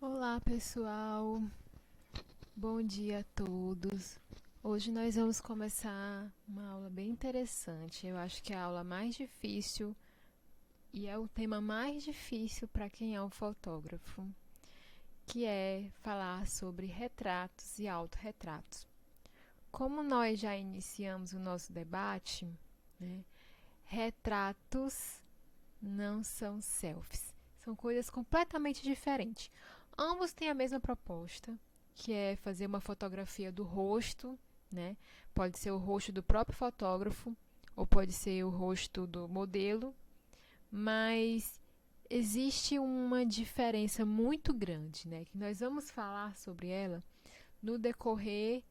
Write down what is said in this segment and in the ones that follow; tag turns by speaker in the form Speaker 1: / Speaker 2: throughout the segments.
Speaker 1: Olá, pessoal. Bom dia a todos. Hoje nós vamos começar uma aula bem interessante. Eu acho que é a aula mais difícil e é o tema mais difícil para quem é um fotógrafo, que é falar sobre retratos e autorretratos. Como nós já iniciamos o nosso debate, né, retratos não são selfies. São coisas completamente diferentes. Ambos têm a mesma proposta, que é fazer uma fotografia do rosto, né? Pode ser o rosto do próprio fotógrafo ou pode ser o rosto do modelo, mas existe uma diferença muito grande, né? Que nós vamos falar sobre ela no decorrer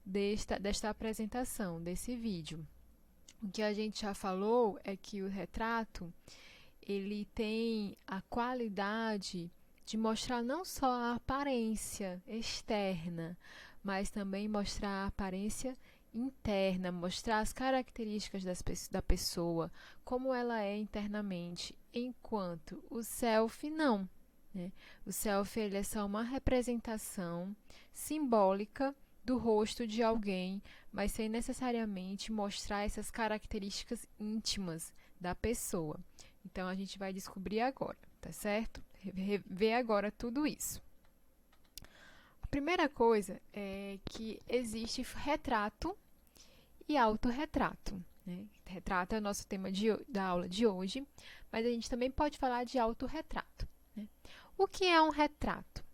Speaker 1: desta apresentação, desse vídeo. O que a gente já falou é que o retrato ele tem a qualidade de mostrar não só a aparência externa, mas também mostrar a aparência interna, mostrar as características da pessoa, como ela é internamente, enquanto o selfie não. Né? O selfie ele é só uma representação simbólica do rosto de alguém, mas sem necessariamente mostrar essas características íntimas da pessoa. Então a gente vai descobrir agora, tá certo? Ver agora tudo isso. A primeira coisa é que existe retrato e autorretrato. Né? Retrato é o nosso tema da aula de hoje, mas a gente também pode falar de autorretrato. Né? O que é um retrato?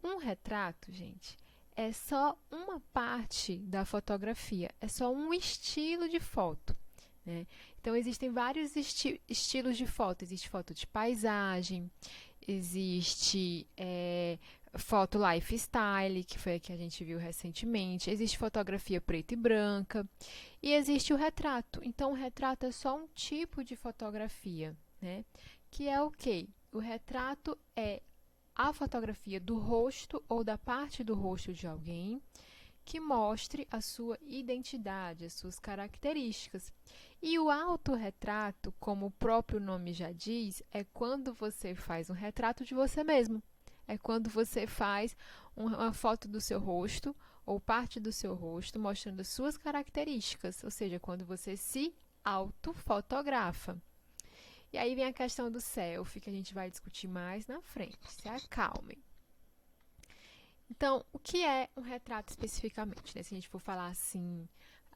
Speaker 1: Um retrato, gente, é só uma parte da fotografia, é só um estilo de foto. Né? Então, existem vários estilos de foto. Existe foto de paisagem, existe foto lifestyle, que foi a que a gente viu recentemente, existe fotografia preta e branca, e existe o retrato. Então, o retrato é só um tipo de fotografia, né? Que é o quê? O retrato é a fotografia do rosto ou da parte do rosto de alguém que mostre a sua identidade, as suas características. E o autorretrato, como o próprio nome já diz, é quando você faz um retrato de você mesmo. É quando você faz uma foto do seu rosto ou parte do seu rosto mostrando as suas características, ou seja, quando você se autofotografa. E aí vem a questão do selfie, que a gente vai discutir mais na frente. Se acalmem. Então, o que é um retrato especificamente? Né? Se a gente for falar assim,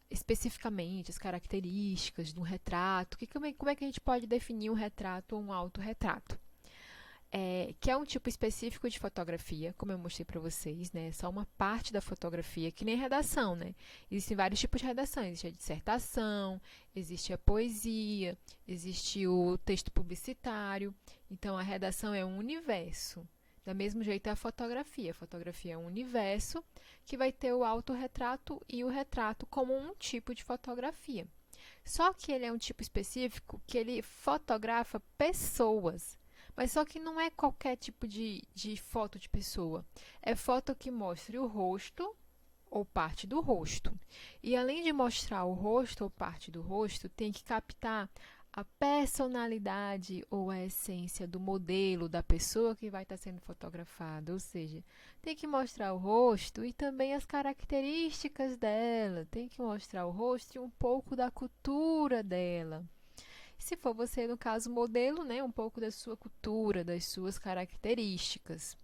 Speaker 1: especificamente as características de um retrato, como é que a gente pode definir um retrato ou um autorretrato? Que é um tipo específico de fotografia, como eu mostrei para vocês, né? Só uma parte da fotografia, que nem redação, né? Existem vários tipos de redação. Existe a dissertação, existe a poesia, existe o texto publicitário. Então, a redação é um universo. Da mesmo jeito é a fotografia. A fotografia é um universo que vai ter o autorretrato e o retrato como um tipo de fotografia. Só que ele é um tipo específico que ele fotografa pessoas. Mas só que não é qualquer tipo de foto de pessoa. É foto que mostre o rosto ou parte do rosto. E além de mostrar o rosto ou parte do rosto, tem que captar a personalidade ou a essência do modelo, da pessoa que vai estar sendo fotografada. Ou seja, tem que mostrar o rosto e também as características dela. Tem que mostrar o rosto e um pouco da cultura dela. Se for você, no caso, modelo, né, um pouco da sua cultura, das suas características.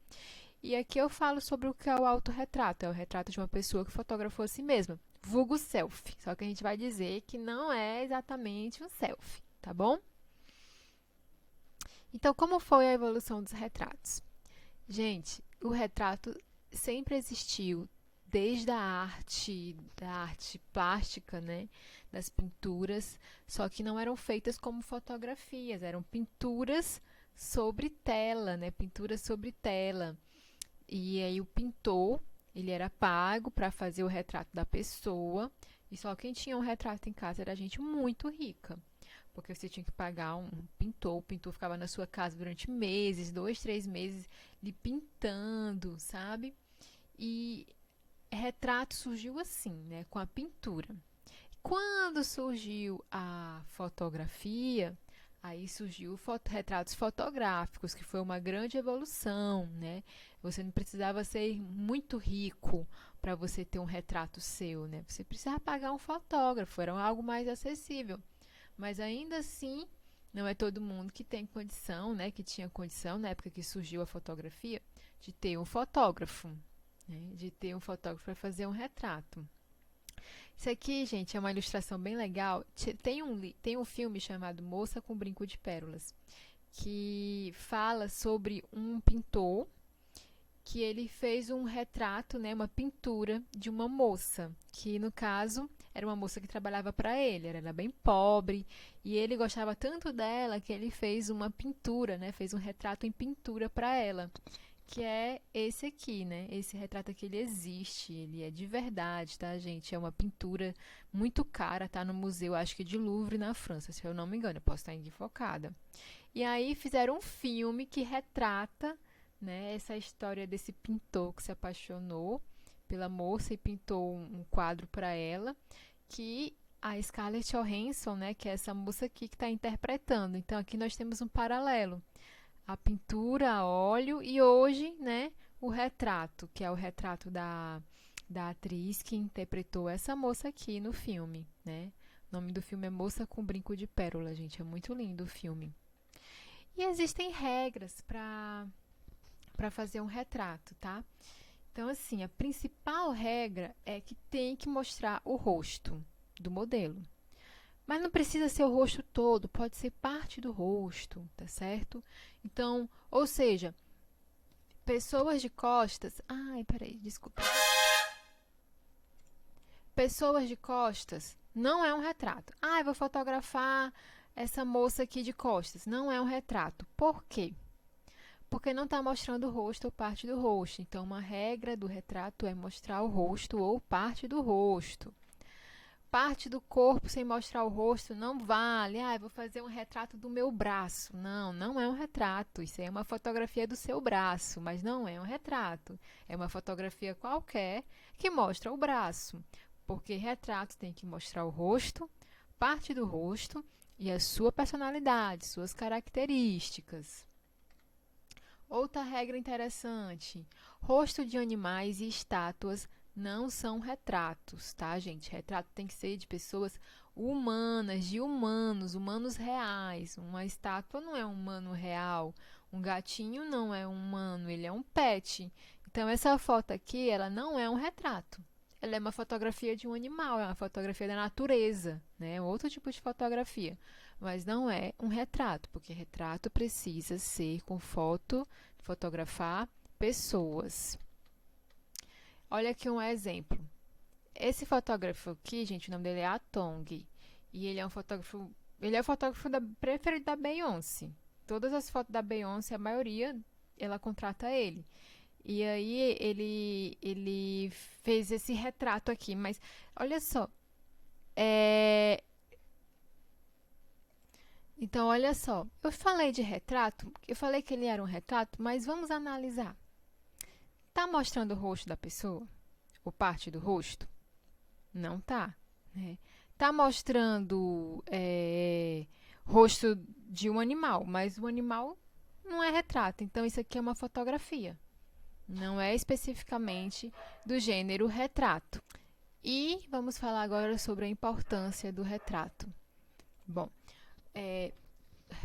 Speaker 1: E aqui eu falo sobre o que é o autorretrato. É o retrato de uma pessoa que fotografou a si mesma. Vulgo selfie. Só que a gente vai dizer que não é exatamente um selfie, tá bom? Então, como foi a evolução dos retratos? Gente, o retrato sempre existiu desde da arte plástica, né, das pinturas, só que não eram feitas como fotografias, eram pinturas sobre tela, né, pinturas sobre tela. E aí o pintor, ele era pago para fazer o retrato da pessoa, e só quem tinha um retrato em casa era gente muito rica. Porque você tinha que pagar um pintor, o pintor ficava na sua casa durante meses, 2, 3 meses, lhe pintando, sabe? E retrato surgiu assim, né, com a pintura. Quando surgiu a fotografia, Aí surgiu retratos fotográficos, que foi uma grande evolução, né? Você não precisava ser muito rico para você ter um retrato seu, né? Você precisava pagar um fotógrafo, era algo mais acessível. Mas ainda assim, não é todo mundo que tem condição, né? Que tinha condição na época que surgiu a fotografia, de ter um fotógrafo, né? De ter um fotógrafo para fazer um retrato. Isso aqui, gente, é uma ilustração bem legal. Tem um filme chamado Moça com Brinco de Pérolas, que fala sobre um pintor que ele fez um retrato, né, uma pintura de uma moça, que no caso era uma moça que trabalhava para ele, ela era bem pobre, e ele gostava tanto dela que ele fez uma pintura, né, fez um retrato em pintura para ela, que é esse aqui, né? Esse retrato aqui, ele existe, ele é de verdade, tá, gente? É uma pintura muito cara, tá no museu, acho que de Louvre, na França, se eu não me engano, eu posso estar equivocada. E aí fizeram um filme que retrata, né, essa história desse pintor que se apaixonou pela moça e pintou um quadro para ela, que a Scarlett Johansson, né, que é essa moça aqui que está interpretando. Então aqui nós temos um paralelo, a pintura a óleo e hoje, né, o retrato, que é o retrato da atriz que interpretou essa moça aqui no filme, né? O nome do filme é Moça com Brinco de Pérola, gente, é muito lindo o filme. E existem regras para fazer um retrato, tá? Então, assim, a principal regra é que tem que mostrar o rosto do modelo. Mas não precisa ser o rosto todo, pode ser parte do rosto, tá certo? Então, ou seja, pessoas de costas. Ai, peraí, desculpa. Pessoas de costas não é um retrato. Ah, eu vou fotografar essa moça aqui de costas. Não é um retrato. Por quê? Porque não está mostrando o rosto ou parte do rosto. Então, uma regra do retrato é mostrar o rosto ou parte do rosto. Parte do corpo sem mostrar o rosto não vale. Ah, eu vou fazer um retrato do meu braço. Não, não é um retrato. Isso aí é uma fotografia do seu braço, mas não é um retrato. É uma fotografia qualquer que mostra o braço. Porque retrato tem que mostrar o rosto, parte do rosto e a sua personalidade, suas características. Outra regra interessante: rosto de animais e estátuas não são retratos, tá, gente? Retrato tem que ser de pessoas humanas, de humanos, humanos reais. Uma estátua não é um humano real. Um gatinho não é um humano, ele é um pet. Então, essa foto aqui, ela não é um retrato. Ela é uma fotografia de um animal, é uma fotografia da natureza, né? Outro tipo de fotografia. Mas não é um retrato, porque retrato precisa ser com foto, fotografar pessoas. Olha aqui um exemplo. Esse fotógrafo aqui, gente, o nome dele é Atong. E ele é o fotógrafo preferido da Beyoncé. Todas as fotos da Beyoncé, a maioria, ela contrata ele. E aí ele fez esse retrato aqui, mas olha só. É... Então, olha só. Eu falei de retrato, eu falei que ele era um retrato, mas vamos analisar. Tá mostrando o rosto da pessoa? Ou parte do rosto? Não tá, né? Tá mostrando rosto de um animal, mas o animal não é retrato. Então, isso aqui é uma fotografia. Não é especificamente do gênero retrato. E vamos falar agora sobre a importância do retrato. Bom,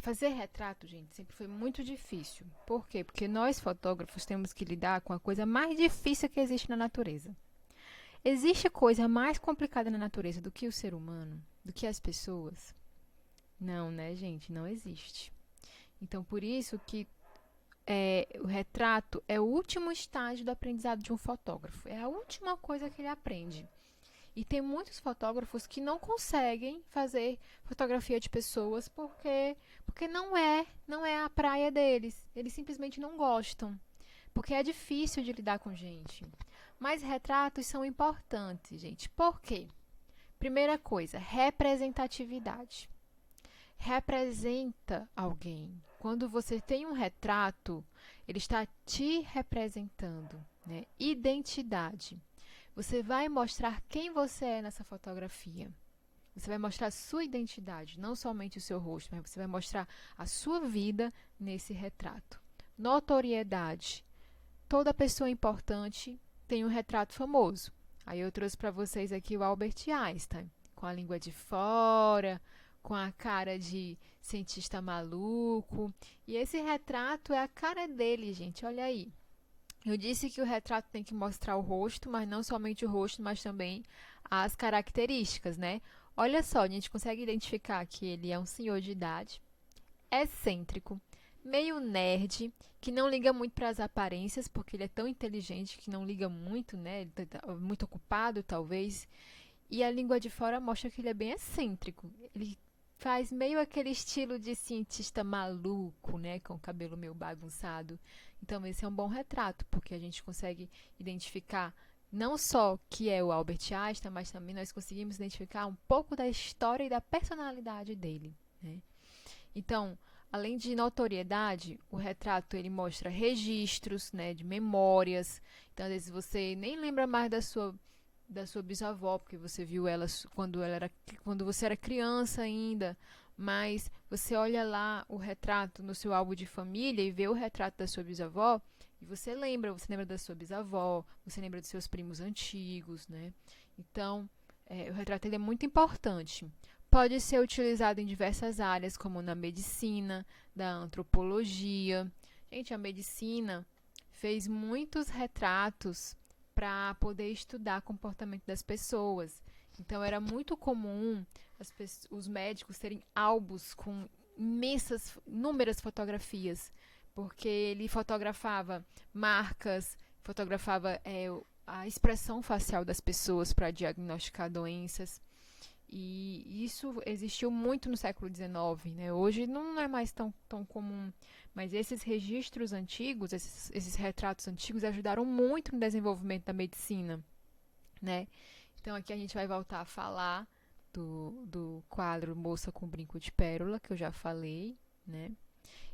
Speaker 1: fazer retrato, gente, sempre foi muito difícil. Por quê? Porque nós, fotógrafos, temos que lidar com a coisa mais difícil que existe na natureza. Existe coisa mais complicada na natureza do que o ser humano? Do que as pessoas? Não, né, gente? Não existe. Então, por isso que o retrato é o último estágio do aprendizado de um fotógrafo. É a última coisa que ele aprende. E tem muitos fotógrafos que não conseguem fazer fotografia de pessoas porque não é a praia deles. Eles simplesmente não gostam, porque é difícil de lidar com gente. Mas retratos são importantes, gente. Por quê? Primeira coisa, representatividade. Representa alguém. Quando você tem um retrato, ele está te representando, né? Identidade. Você vai mostrar quem você é nessa fotografia. Você vai mostrar a sua identidade, não somente o seu rosto, mas você vai mostrar a sua vida nesse retrato. Notoriedade. Toda pessoa importante tem um retrato famoso. Aí eu trouxe para vocês aqui o Albert Einstein, com a língua de fora, com a cara de cientista maluco. E esse retrato é a cara dele, gente. Olha aí. Eu disse que o retrato tem que mostrar o rosto, mas não somente o rosto, mas também as características, né? Olha só, a gente consegue identificar que ele é um senhor de idade, excêntrico, meio nerd, que não liga muito para as aparências, porque ele é tão inteligente que não liga muito, né? Ele tá muito ocupado, talvez. E a língua de fora mostra que ele é bem excêntrico. Ele faz meio aquele estilo de cientista maluco, né? Com o cabelo meio bagunçado. Então, esse é um bom retrato, porque a gente consegue identificar não só que é o Albert Einstein, mas também nós conseguimos identificar um pouco da história e da personalidade dele, né? Então, além de notoriedade, o retrato ele mostra registros, né, de memórias. Então, às vezes você nem lembra mais da sua bisavó, porque você viu ela quando você era criança ainda, mas você olha lá o retrato no seu álbum de família e vê o retrato da sua bisavó e você lembra da sua bisavó, você lembra dos seus primos antigos, né? Então, o retrato ele é muito importante. Pode ser utilizado em diversas áreas, como na medicina, da antropologia. Gente, a medicina fez muitos retratos para poder estudar o comportamento das pessoas. Então, era muito comum os médicos terem álbuns com inúmeras fotografias, porque ele fotografava marcas, fotografava a expressão facial das pessoas para diagnosticar doenças. E isso existiu muito no século XIX, né? Hoje não é mais tão comum, mas esses registros antigos, esses retratos antigos ajudaram muito no desenvolvimento da medicina, né? Então aqui a gente vai voltar a falar do quadro Moça com Brinco de Pérola, que eu já falei, né?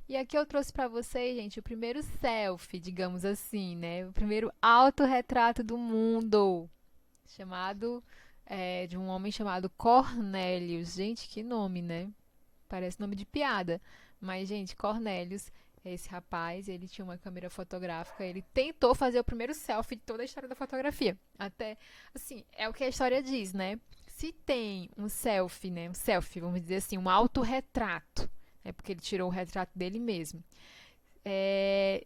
Speaker 1: E aqui eu trouxe para vocês, gente, o primeiro selfie, digamos assim, né? O primeiro autorretrato do mundo, chamado de um homem chamado Cornelius. Gente, que nome, né? Parece nome de piada. Mas, gente, Cornelius, esse rapaz, ele tinha uma câmera fotográfica, ele tentou fazer o primeiro selfie de toda a história da fotografia. Até, assim, é o que a história diz, né? Se tem um selfie, né? Um selfie, vamos dizer assim, um autorretrato, né? Porque ele tirou o retrato dele mesmo. É,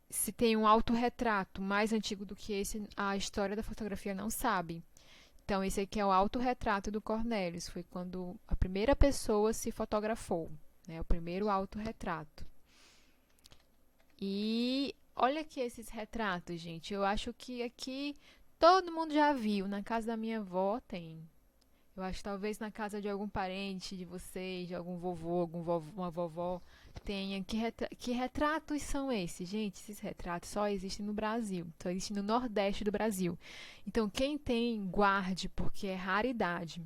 Speaker 1: se tem um autorretrato mais antigo do que esse, a história da fotografia não sabe. Então, esse aqui é o autorretrato do Cornelius. Foi quando a primeira pessoa se fotografou, né? O primeiro autorretrato. E olha aqui esses retratos, gente. Eu acho que aqui todo mundo já viu. Na casa da minha avó tem. Eu acho que talvez na casa de algum parente de vocês, de algum vovô, uma vovó, tenha. Que retratos são esses? Gente, esses retratos só existem no Brasil, só existem no Nordeste do Brasil. Então, quem tem, guarde, porque é raridade.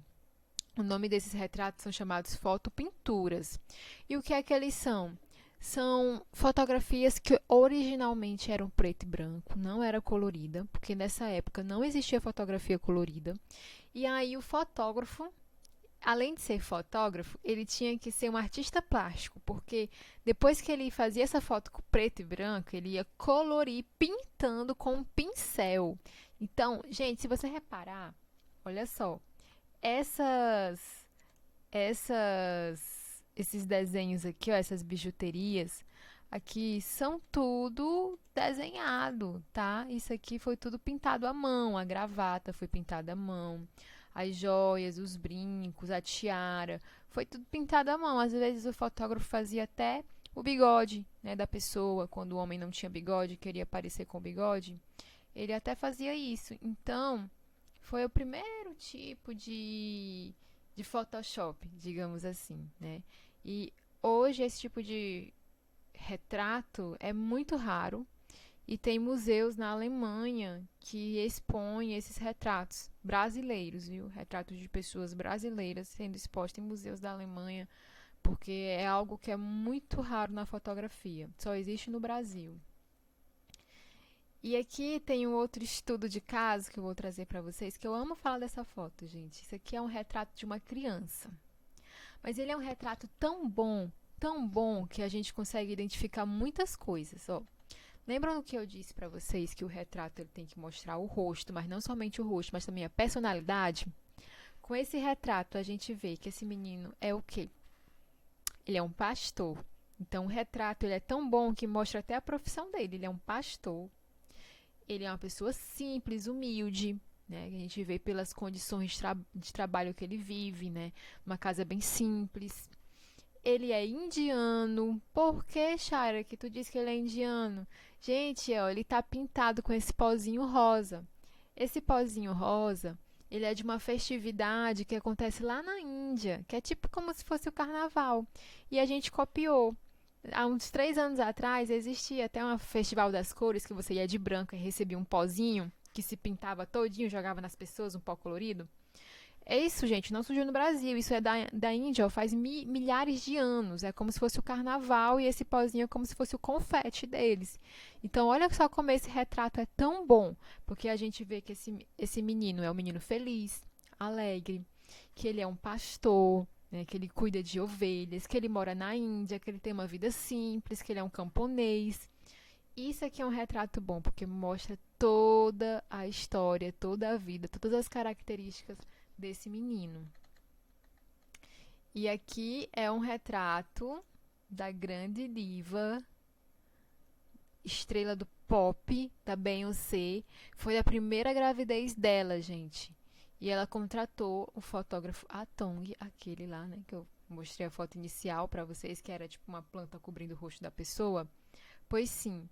Speaker 1: O nome desses retratos são chamados fotopinturas. E o que é que eles são? São fotografias que originalmente eram preto e branco, não era colorida, porque nessa época não existia fotografia colorida. E aí o fotógrafo, além de ser fotógrafo, ele tinha que ser um artista plástico, porque depois que ele fazia essa foto com preto e branco, ele ia colorir pintando com um pincel. Então, gente, se você reparar, olha só, essas esses desenhos aqui, ó, essas bijuterias aqui são tudo desenhado, tá? Isso aqui foi tudo pintado à mão, a gravata foi pintada à mão, as joias, os brincos, a tiara, foi tudo pintado à mão. Às vezes o fotógrafo fazia até o bigode, né, da pessoa, quando o homem não tinha bigode, queria aparecer com bigode, ele até fazia isso. Então, foi o primeiro tipo de Photoshop, digamos assim, né? E hoje esse tipo de retrato é muito raro e tem museus na Alemanha que expõem esses retratos brasileiros, viu? Retratos de pessoas brasileiras sendo expostos em museus da Alemanha, porque é algo que é muito raro na fotografia, só existe no Brasil. E aqui tem um outro estudo de caso que eu vou trazer para vocês, que eu amo falar dessa foto, gente. Isso aqui é um retrato de uma criança. Mas ele é um retrato tão bom, que a gente consegue identificar muitas coisas, ó. Lembram que eu disse para vocês que o retrato ele tem que mostrar o rosto, mas não somente o rosto, mas também a personalidade? Com esse retrato, a gente vê que esse menino é o quê? Ele é um pastor. Então, o retrato ele é tão bom que mostra até a profissão dele. Ele é um pastor. Ele é uma pessoa simples, humilde, né? A gente vê pelas condições de trabalho que ele vive, né? Uma casa bem simples. Ele é indiano. Por que, Shara, que tu disse que ele é indiano? Gente, ó, ele tá pintado com esse pozinho rosa. Esse pozinho rosa, ele é de uma festividade que acontece lá na Índia, que é tipo como se fosse o carnaval. E a gente copiou. Há uns 3 anos atrás existia até um festival das cores que você ia de branco e recebia um pozinho que se pintava todinho, jogava nas pessoas um pó colorido. É isso, gente, não surgiu no Brasil. Isso é da Índia, ó, faz milhares de anos. É como se fosse o carnaval e esse pozinho é como se fosse o confete deles. Então, olha só como esse retrato é tão bom. Porque a gente vê que esse menino é um menino feliz, alegre, que ele é um pastor, né, que ele cuida de ovelhas, que ele mora na Índia, que ele tem uma vida simples, que ele é um camponês. Isso aqui é um retrato bom, porque mostra toda a história, toda a vida, todas as características desse menino. E aqui é um retrato da grande diva, estrela do pop, da Beyoncé. Foi a primeira gravidez dela, gente. E ela contratou o fotógrafo Atong, aquele lá, né, que eu mostrei a foto inicial para vocês, que era tipo uma planta cobrindo o rosto da pessoa. Pois sim,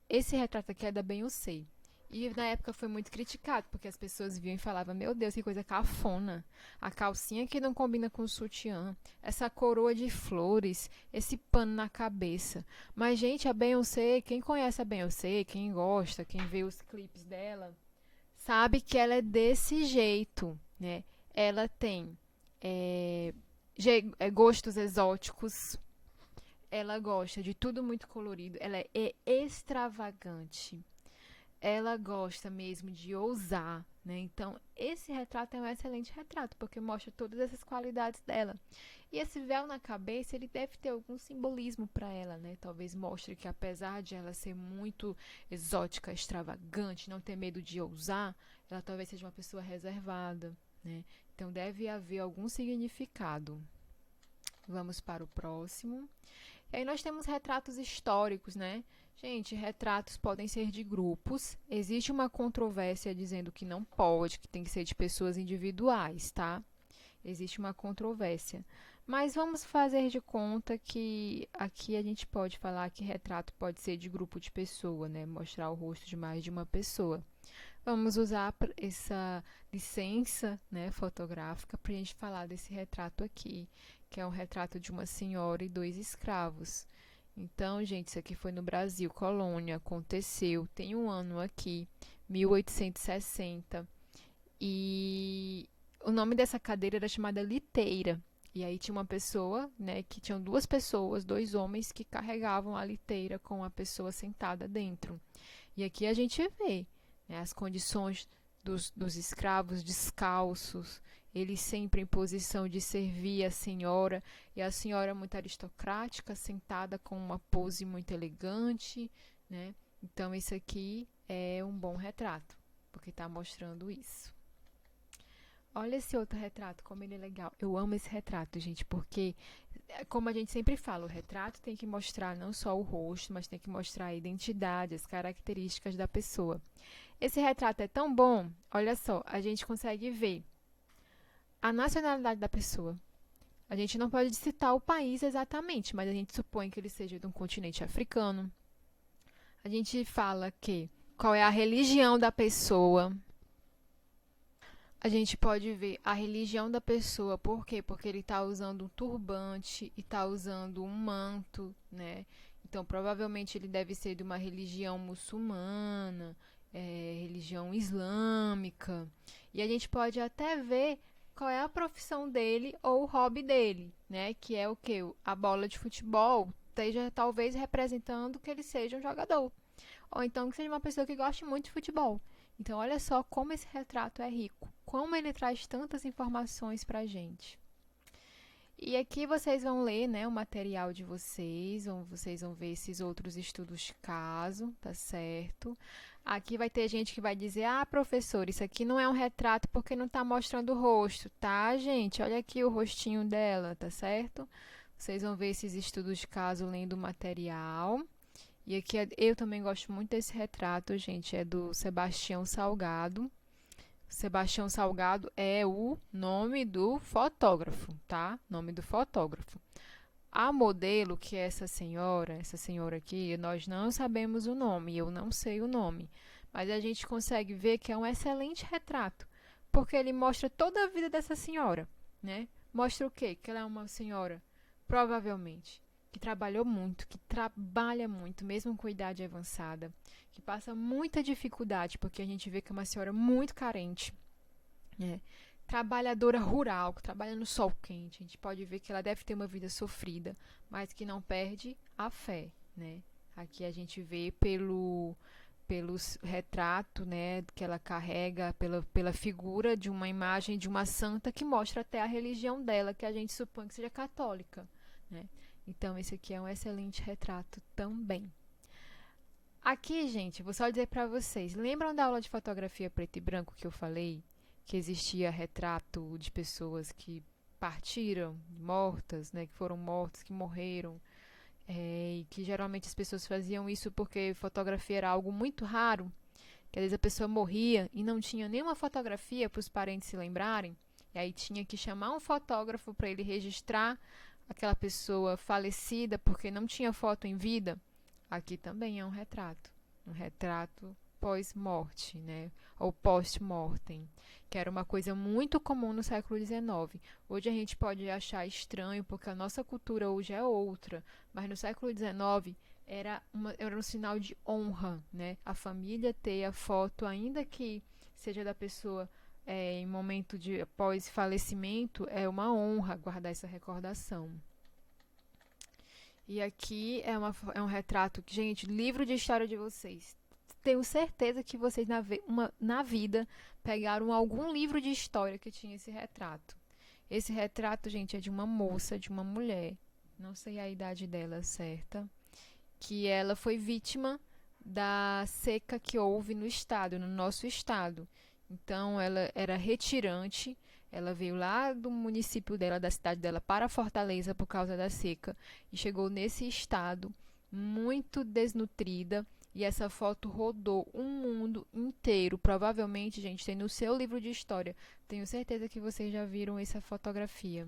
Speaker 1: esse retrato aqui é da Beyoncé. E na época foi muito criticado, porque as pessoas viam e falavam: Meu Deus, que coisa cafona. A calcinha que não combina com o sutiã. Essa coroa de flores. Esse pano na cabeça. Mas, gente, a Beyoncé, quem conhece a Beyoncé, quem gosta, quem vê os clipes dela, sabe que ela é desse jeito, né? Ela tem é, gostos exóticos. Ela gosta de tudo muito colorido. Ela é extravagante. Ela gosta mesmo de ousar, né? Então, esse retrato é um excelente retrato, porque mostra todas essas qualidades dela. E esse véu na cabeça, ele deve ter algum simbolismo para ela, né? Talvez mostre que apesar de ela ser muito exótica, extravagante, não ter medo de ousar, ela talvez seja uma pessoa reservada, né? Então, deve haver algum significado. Vamos para o próximo. E aí nós temos retratos históricos, né? Gente, retratos podem ser de grupos. Existe uma controvérsia dizendo que não pode, que tem que ser de pessoas individuais, tá? Existe uma controvérsia. Mas vamos fazer de conta que aqui a gente pode falar que retrato pode ser de grupo de pessoa, né? Mostrar o rosto de mais de uma pessoa. Vamos usar essa licença, né, fotográfica para a gente falar desse retrato aqui, que é um retrato de uma senhora e 2 escravos. Então, gente, isso aqui foi no Brasil, colônia, aconteceu, tem um ano aqui, 1860, e o nome dessa cadeira era chamada liteira. E aí tinha uma pessoa, né, que tinham 2 pessoas, 2 homens que carregavam a liteira com a pessoa sentada dentro. E aqui a gente vê, né, as condições dos escravos descalços, eles sempre em posição de servir a senhora, e a senhora muito aristocrática, sentada com uma pose muito elegante, né? Então, isso aqui é um bom retrato, porque está mostrando isso. Olha esse outro retrato, como ele é legal. Eu amo esse retrato, gente, porque, como a gente sempre fala, o retrato tem que mostrar não só o rosto, mas tem que mostrar a identidade, as características da pessoa. Esse retrato é tão bom, olha só, a gente consegue ver a nacionalidade da pessoa. A gente não pode citar o país exatamente, mas a gente supõe que ele seja de um continente africano. A gente fala que qual é a religião da pessoa. A gente pode ver a religião da pessoa, por quê? Porque ele está usando um turbante e está usando um manto, né? Então, provavelmente ele deve ser de uma religião muçulmana, religião islâmica. E a gente pode até ver qual é a profissão dele ou o hobby dele, né? Que é o quê? A bola de futebol, esteja talvez representando que ele seja um jogador. Ou então que seja uma pessoa que goste muito de futebol. Então, olha só como esse retrato é rico, como ele traz tantas informações pra gente. E aqui vocês vão ler, né, o material de vocês vão ver esses outros estudos de caso, tá certo? Aqui vai ter gente que vai dizer: "Ah, professor, isso aqui não é um retrato porque não está mostrando o rosto", tá, gente? Olha aqui o rostinho dela, tá certo? Vocês vão ver esses estudos de caso lendo o material. E aqui eu também gosto muito desse retrato, gente, é do Sebastião Salgado. Sebastião Salgado é o nome do fotógrafo, tá? Nome do fotógrafo. A modelo, que é essa senhora aqui, nós não sabemos o nome, eu não sei o nome, mas a gente consegue ver que é um excelente retrato, porque ele mostra toda a vida dessa senhora, né? Mostra o quê? Que ela é uma senhora, provavelmente, que trabalhou muito, que trabalha muito, mesmo com idade avançada, que passa muita dificuldade, porque a gente vê que é uma senhora muito carente, né? Trabalhadora rural, que trabalha no sol quente. A gente pode ver que ela deve ter uma vida sofrida, mas que não perde a fé, né? Aqui a gente vê pelo retrato, né, que ela carrega, pela figura de uma imagem de uma santa que mostra até a religião dela, que a gente supõe que seja católica, né? Então esse aqui é um excelente retrato também. Aqui, gente, vou só dizer para vocês, lembram da aula de fotografia preto e branco que eu falei? Que existia retrato de pessoas que partiram, mortas, né, que foram mortas, que morreram, e que geralmente as pessoas faziam isso porque fotografia era algo muito raro, que às vezes a pessoa morria e não tinha nenhuma fotografia para os parentes se lembrarem, e aí tinha que chamar um fotógrafo para ele registrar aquela pessoa falecida porque não tinha foto em vida. Aqui também é um retrato pós-morte, né? Ou post-mortem, que era uma coisa muito comum no século XIX. Hoje a gente pode achar estranho porque a nossa cultura hoje é outra, mas no século XIX era um sinal de honra, né? A família ter a foto, ainda que seja da pessoa em momento de pós-falecimento, é uma honra guardar essa recordação. E aqui é um retrato que, gente, livro de história de vocês. Tenho certeza que vocês na vida pegaram algum livro de história que tinha esse retrato. Esse retrato, gente, é de uma moça, de uma mulher, não sei a idade dela certa, que ela foi vítima da seca que houve no estado, no nosso estado. Então, ela era retirante, ela veio lá do município dela, da cidade dela, para Fortaleza por causa da seca e chegou nesse estado muito desnutrida. E essa foto rodou o mundo inteiro. Provavelmente, gente, tem no seu livro de história. Tenho certeza que vocês já viram essa fotografia.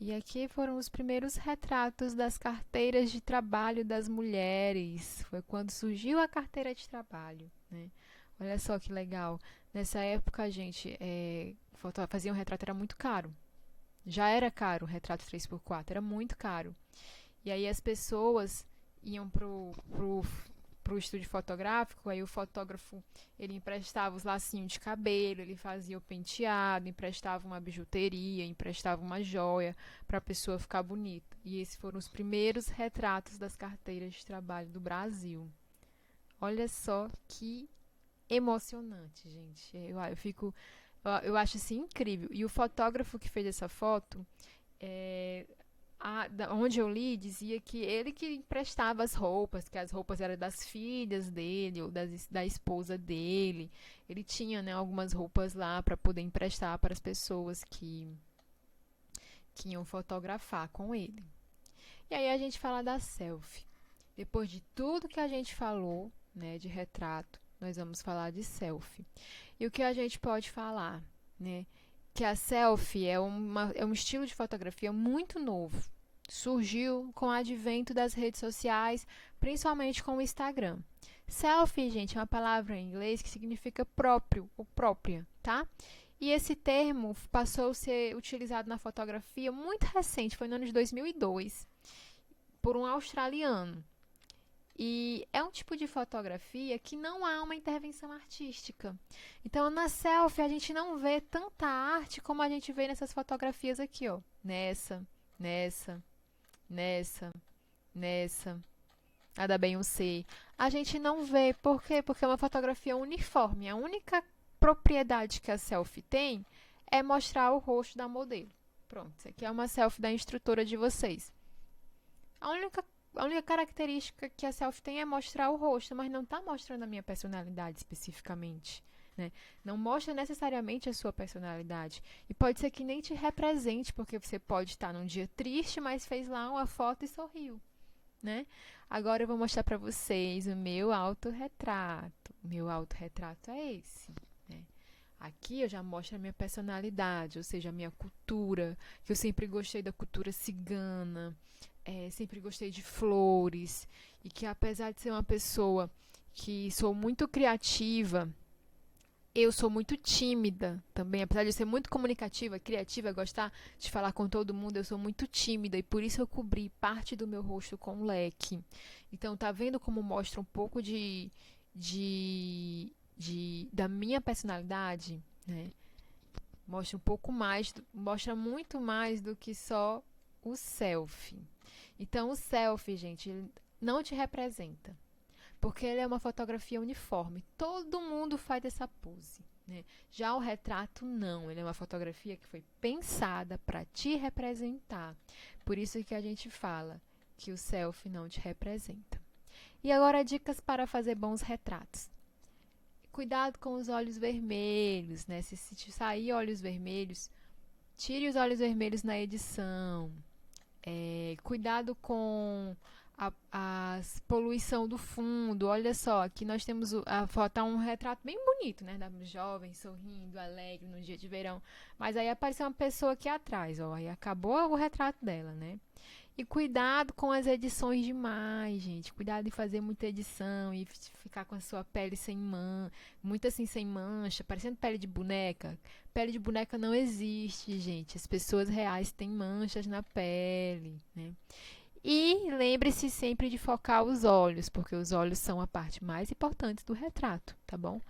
Speaker 1: E aqui foram os primeiros retratos das carteiras de trabalho das mulheres. Foi quando surgiu a carteira de trabalho, né? Olha só que legal. Nessa época, gente, fazer um retrato era muito caro. Já era caro o retrato 3x4, era muito caro. E aí as pessoas iam pro estúdio fotográfico, aí o fotógrafo ele emprestava os lacinhos de cabelo, ele fazia o penteado, emprestava uma bijuteria, emprestava uma joia para a pessoa ficar bonita. E esses foram os primeiros retratos das carteiras de trabalho do Brasil. Olha só que emocionante, gente. Eu acho assim incrível. E o fotógrafo que fez essa foto, é, onde eu li, dizia que ele que emprestava as roupas, que as roupas eram das filhas dele ou da esposa dele. Ele tinha, né, algumas roupas lá para poder emprestar para as pessoas que iam fotografar com ele. E aí a gente fala da selfie. Depois de tudo que a gente falou, né, de retrato, nós vamos falar de selfie. E o que a gente pode falar, né? Que a selfie é um estilo de fotografia muito novo. Surgiu com o advento das redes sociais, principalmente com o Instagram. Selfie, gente, é uma palavra em inglês que significa próprio ou própria, tá? E esse termo passou a ser utilizado na fotografia muito recente, foi no ano de 2002, por um australiano. E é um tipo de fotografia que não há uma intervenção artística. Então, na selfie, a gente não vê tanta arte como a gente vê nessas fotografias aqui, ó. Nessa, nessa, nessa, nessa. a da Beyoncé, a gente não vê. Por quê? Porque é uma fotografia uniforme. A única propriedade que a selfie tem é mostrar o rosto da modelo. Pronto, isso aqui é uma selfie da instrutora de vocês. A única, a única característica que a selfie tem é mostrar o rosto, mas não está mostrando a minha personalidade especificamente. Né? Não mostra necessariamente a sua personalidade. E pode ser que nem te represente, porque você pode estar num dia triste, mas fez lá uma foto e sorriu. Né? Agora eu vou mostrar para vocês o meu autorretrato. O meu autorretrato é esse. Né? Aqui eu já mostro a minha personalidade, ou seja, a minha cultura, que eu sempre gostei da cultura cigana, sempre gostei de flores, e que apesar de ser uma pessoa que sou muito criativa, eu sou muito tímida também, apesar de eu ser muito comunicativa, criativa, gostar de falar com todo mundo, eu sou muito tímida e por isso eu cobri parte do meu rosto com leque. Então, tá vendo como mostra um pouco da minha personalidade, né? Mostra um pouco mais, mostra muito mais do que só o selfie. Então, o selfie, gente, ele não te representa. Porque ele é uma fotografia uniforme. Todo mundo faz essa pose. Né? Já o retrato, não. Ele é uma fotografia que foi pensada para te representar. Por isso que a gente fala que o selfie não te representa. E agora, dicas para fazer bons retratos. Cuidado com os olhos vermelhos. Né? Se te sair olhos vermelhos, tire os olhos vermelhos na edição. Cuidado com a poluição do fundo. Olha só, aqui nós temos a foto, um retrato bem bonito, né? Da jovem, sorrindo, alegre no dia de verão. Mas aí apareceu uma pessoa aqui atrás, ó. Aí acabou o retrato dela, né? E cuidado com as edições demais, gente. Cuidado em fazer muita edição e ficar com a sua pele sem muito assim sem mancha, parecendo pele de boneca. Pele de boneca não existe, gente. As pessoas reais têm manchas na pele, né? E lembre-se sempre de focar os olhos, porque os olhos são a parte mais importante do retrato, tá bom?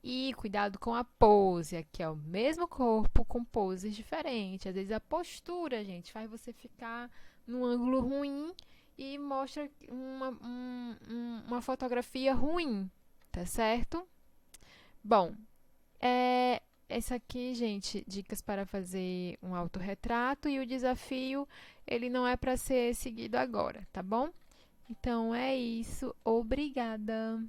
Speaker 1: E cuidado com a pose, aqui é o mesmo corpo com poses diferentes. Às vezes a postura, gente, faz você ficar num ângulo ruim e mostra uma fotografia ruim, tá certo? Bom, essa aqui, gente, dicas para fazer um autorretrato e o desafio, ele não é para ser seguido agora, tá bom? Então é isso, obrigada!